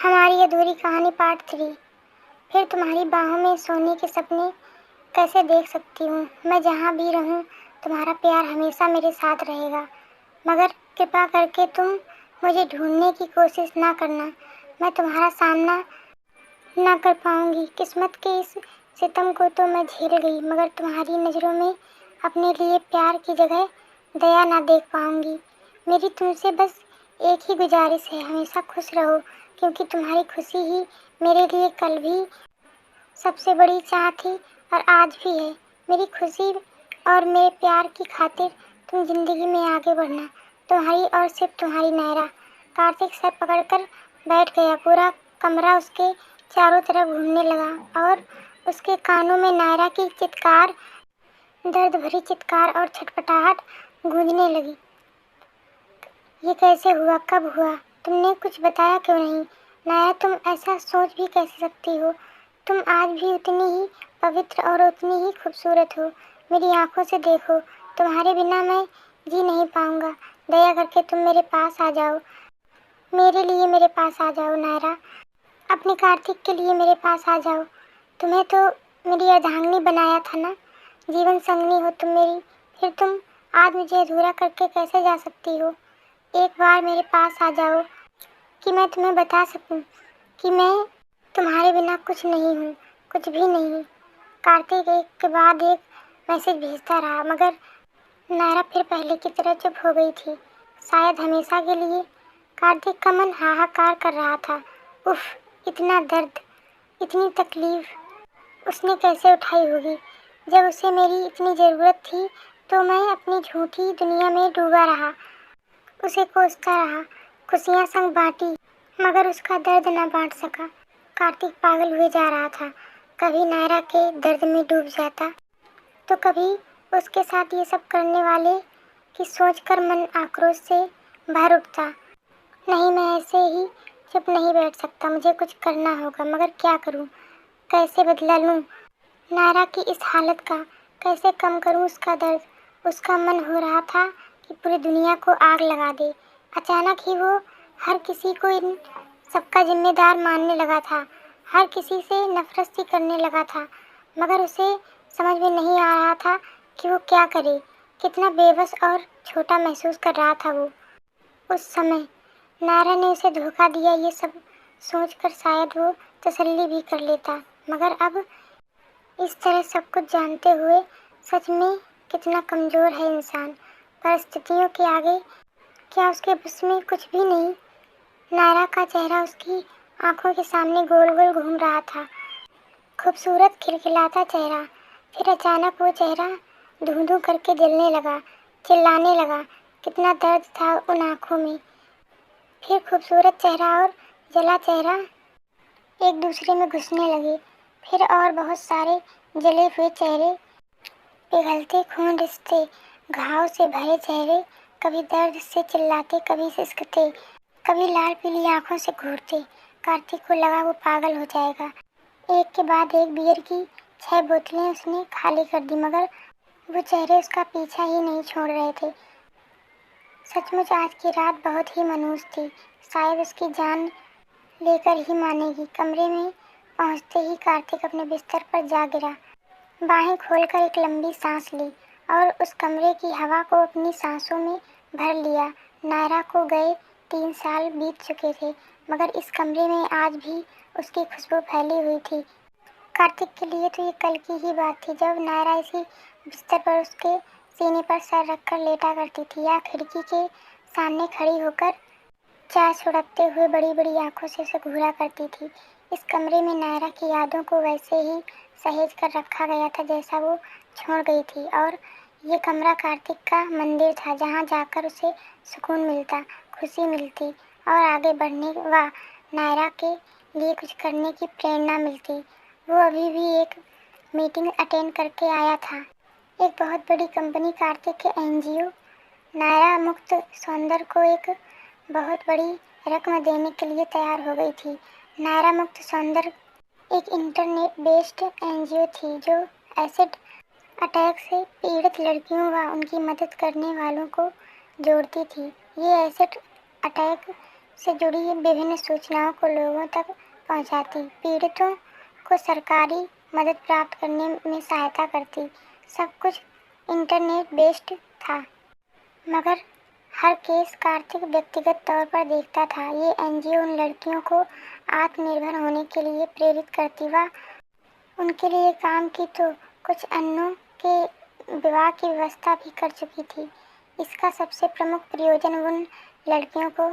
हमारी अधूरी कहानी पार्ट 3। फिर तुम्हारी बाहों में सोने के सपने कैसे देख सकती हूँ। मैं जहाँ भी रहूँ तुम्हारा प्यार हमेशा मेरे साथ रहेगा, मगर कृपा करके तुम मुझे ढूंढने की कोशिश ना करना। मैं तुम्हारा सामना ना कर पाऊँगी। किस्मत के इस सितम को तो मैं झेल गई, मगर तुम्हारी नज़रों में अपने लिए प्यार की जगह दया ना देख पाऊँगी। मेरी तुमसे बस एक ही गुजारिश है, हमेशा खुश रहो, क्योंकि तुम्हारी खुशी ही मेरे लिए कल भी सबसे बड़ी चाह थी और आज भी है। मेरी खुशी और मेरे प्यार की खातिर तुम जिंदगी में आगे बढ़ना। तुम्हारी और सिर्फ तुम्हारी नायरा। कार्तिक सर पकड़कर बैठ गया। पूरा कमरा उसके चारों तरफ घूमने लगा और उसके कानों में नायरा की चित्कार, दर्द भरी चित्कार और छटपटाहट गूंजने लगी। ये कैसे हुआ? कब हुआ? तुमने कुछ बताया क्यों नहीं? नायरा, तुम ऐसा सोच भी कैसे सकती हो? तुम आज भी उतनी ही पवित्र और उतनी ही खूबसूरत हो। मेरी आंखों से देखो, तुम्हारे बिना मैं जी नहीं पाऊंगा। दया करके तुम मेरे पास आ जाओ। मेरे लिए मेरे पास आ जाओ नायरा। अपने कार्तिक के लिए मेरे पास आ जाओ। तुम्हें तो मेरी अर्धांगिनी बनाया था ना, जीवन संगनी हो तुम मेरी। फिर तुम आज मुझे अधूरा करके कैसे जा सकती हो? एक बार मेरे पास आ जाओ कि मैं तुम्हें बता सकूं कि मैं तुम्हारे बिना कुछ नहीं हूँ, कुछ भी नहीं। कार्तिक एक के बाद एक मैसेज भेजता रहा, मगर नायरा फिर पहले की तरह चुप हो गई थी, शायद हमेशा के लिए। कार्तिक का मन हाहाकार कर रहा था। उफ, इतना दर्द, इतनी तकलीफ उसने कैसे उठाई होगी? जब उसे मेरी इतनी ज़रूरत थी तो मैं अपनी झूठी दुनिया में डूबा रहा, उसे कोसता रहा, खुशियाँ संग बांटी, मगर उसका दर्द न बांट सका। कार्तिक पागल हुए जा रहा था। कभी नायरा के दर्द में डूब जाता, तो कभी उसके साथ ये सब करने वाले की सोचकर मन आक्रोश से भर उठता। नहीं, मैं ऐसे ही चुप नहीं बैठ सकता, मुझे कुछ करना होगा। मगर क्या करूं? कैसे बदला लूं नायरा की इस हालत का? कैसे कम करूं उसका दर्द? उसका मन हो रहा था कि पूरी दुनिया को आग लगा दे। अचानक ही वो हर किसी को इन सबका जिम्मेदार मानने लगा था, हर किसी से नफरत सी करने लगा था, मगर उसे समझ में नहीं आ रहा था कि वो क्या करे। कितना बेबस और छोटा महसूस कर रहा था वो उस समय। नायरा ने उसे धोखा दिया, ये सब सोचकर शायद वो तसल्ली भी कर लेता, मगर अब इस तरह सब कुछ जानते हुए सच में कितना कमज़ोर है इंसान। परिस्थितियों के आगे क्या उसके बस में कुछ भी नहीं? नायरा का चेहरा उसकी आंखों के सामने गोल गोल घूम रहा था, खूबसूरत खिलखिलाता चेहरा। फिर अचानक वो चेहरा धूं धूं करके जलने लगा, चिल्लाने लगा। कितना दर्द था उन आंखों में। फिर खूबसूरत चेहरा और जला चेहरा एक दूसरे में घुसने लगे। फिर और बहुत सारे जले हुए चेहरे, पिघलते खून रिश्ते, घाव से भरे चेहरे, कभी दर्द से चिल्लाते, कभी सिसकते, कभी लाल पीली आंखों से घूरते। कार्तिक को लगा वो पागल हो जाएगा। एक के बाद एक बियर की 6 बोतलें उसने खाली कर दी, मगर वो चेहरे उसका पीछा ही नहीं छोड़ रहे थे। सचमुच आज की रात बहुत ही मनहूस थी, शायद उसकी जान लेकर ही मानेगी। कमरे में पहुंचते ही कार्तिक अपने बिस्तर पर जा गिरा, बाहें खोलकर एक लंबी सांस ली और उस कमरे की हवा को अपनी सांसों में भर लिया। नायरा को गए 3 साल बीत चुके थे, मगर इस कमरे में आज भी उसकी खुशबू फैली हुई थी। कार्तिक के लिए तो ये कल की ही बात थी, जब नायरा इसी बिस्तर पर उसके सीने पर सर रखकर लेटा करती थी, या खिड़की के सामने खड़ी होकर चाय सुड़कते हुए बड़ी बड़ी आंखों से उसे घूरा करती थी। इस कमरे में नायरा की यादों को वैसे ही सहेज कर रखा गया था जैसा वो छोड़ गई थी, और ये कमरा कार्तिक का मंदिर था, जहाँ जाकर उसे सुकून मिलता, खुशी मिलती और आगे बढ़ने व नायरा के लिए कुछ करने की प्रेरणा मिलती। वो अभी भी एक मीटिंग अटेंड करके आया था। एक बहुत बड़ी कंपनी कार्तिक के एनजीओ नायरा मुक्त सौंदर्य को एक बहुत बड़ी रकम देने के लिए तैयार हो गई थी। नायरा मुक्त सौंदर्य एक इंटरनेट बेस्ड एनजीओ थी जो एसिड अटैक से पीड़ित लड़कियों व उनकी मदद करने वालों को जोड़ती थी। ये एसिड अटैक से जुड़ी विभिन्न सूचनाओं को लोगों तक पहुंचाती, पीड़ितों को सरकारी मदद प्राप्त करने में सहायता करती। सब कुछ इंटरनेट बेस्ड था। मगर हर केस कार्तिक व्यक्तिगत तौर पर देखता था। ये एनजीओ उन लड़कियों को आत्मनिर्भर होने के लिए प्रेरित करती। वह उनके लिए काम की तो कुछ अन्यों के विवाह की व्यवस्था भी कर चुकी थी। इसका सबसे प्रमुख प्रयोजन उन लड़कियों को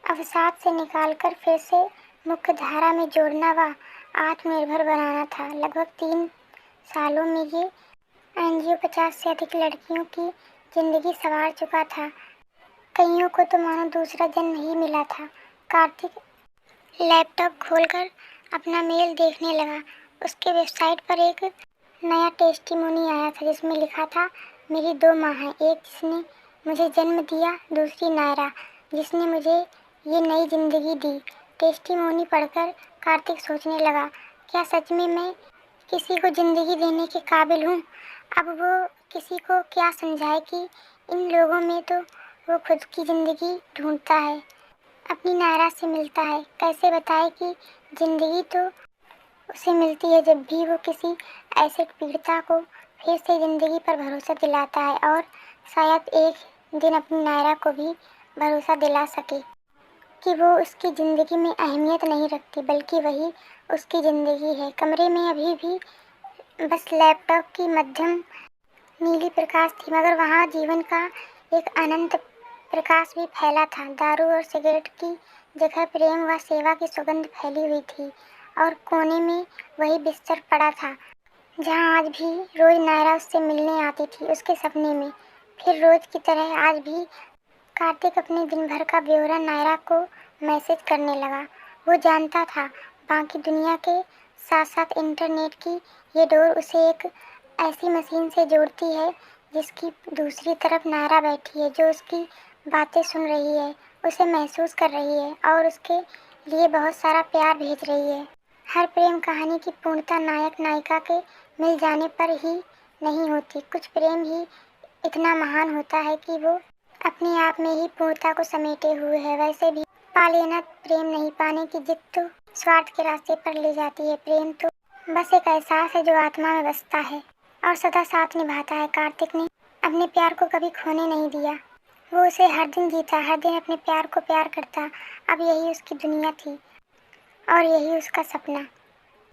अवसाद से निकालकर फिर से मुख्य धारा में जोड़ना व आत्मनिर्भर बनाना था। लगभग 3 सालों में ये एनजीओ 50 से अधिक लड़कियों की जिंदगी संवार चुका था। कईयों को तो मानो दूसरा जन्म ही मिला था। कार्तिक लैपटॉप खोलकर अपना मेल देखने लगा। उसके वेबसाइट पर एक नया टेस्टिमोनी आया था जिसमें लिखा था, मेरी 2 माँ हैं, एक जिसने मुझे जन्म दिया, दूसरी नायरा जिसने मुझे ये नई जिंदगी दी। टेस्टिमोनी पढ़कर कार्तिक सोचने लगा, क्या सच में मैं किसी को जिंदगी देने के काबिल हूँ? अब वो किसी को क्या समझाए कि इन लोगों में तो वो खुद की ज़िंदगी ढूंढता है, अपनी नायरा से मिलता है। कैसे बताए कि ज़िंदगी तो उसे मिलती है जब भी वो किसी ऐसे पीड़िता को फिर से ज़िंदगी पर भरोसा दिलाता है और शायद एक दिन अपनी नायरा को भी भरोसा दिला सके कि वो उसकी ज़िंदगी में अहमियत नहीं रखती, बल्कि वही उसकी ज़िंदगी है। कमरे में अभी भी बस लैपटॉप की मध्यम नीली प्रकाश थी, मगर वहाँ जीवन का एक अनंत प्रकाश भी फैला था। दारू और सिगरेट की जगह प्रेम व सेवा की सुगंध फैली हुई थी और कोने में वही बिस्तर पड़ा था जहाँ आज भी रोज नायरा उससे मिलने आती थी, उसके सपने में। फिर रोज की तरह आज भी कार्तिक अपने दिन भर का ब्यौरा नायरा को मैसेज करने लगा। वो जानता था बाकी दुनिया के साथ साथ इंटरनेट की ये डोर उसे एक ऐसी मशीन से जोड़ती है जिसकी दूसरी तरफ नायरा बैठी है, जो उसकी बातें सुन रही है, उसे महसूस कर रही है और उसके लिए बहुत सारा प्यार भेज रही है। हर प्रेम कहानी की पूर्णता नायक नायिका के मिल जाने पर ही नहीं होती। कुछ प्रेम ही इतना महान होता है कि वो अपने आप में ही पूर्णता को समेटे हुए है। वैसे भी पा लेना प्रेम नहीं, पाने की जिद तो स्वार्थ के रास्ते पर ले जाती है। प्रेम तो बस एक एहसास है जो आत्मा में बसता है और सदा साथ निभाता है। कार्तिक ने अपने प्यार को कभी खोने नहीं दिया। वो उसे हर दिन जीता, हर दिन अपने प्यार को प्यार करता। अब यही उसकी दुनिया थी और यही उसका सपना।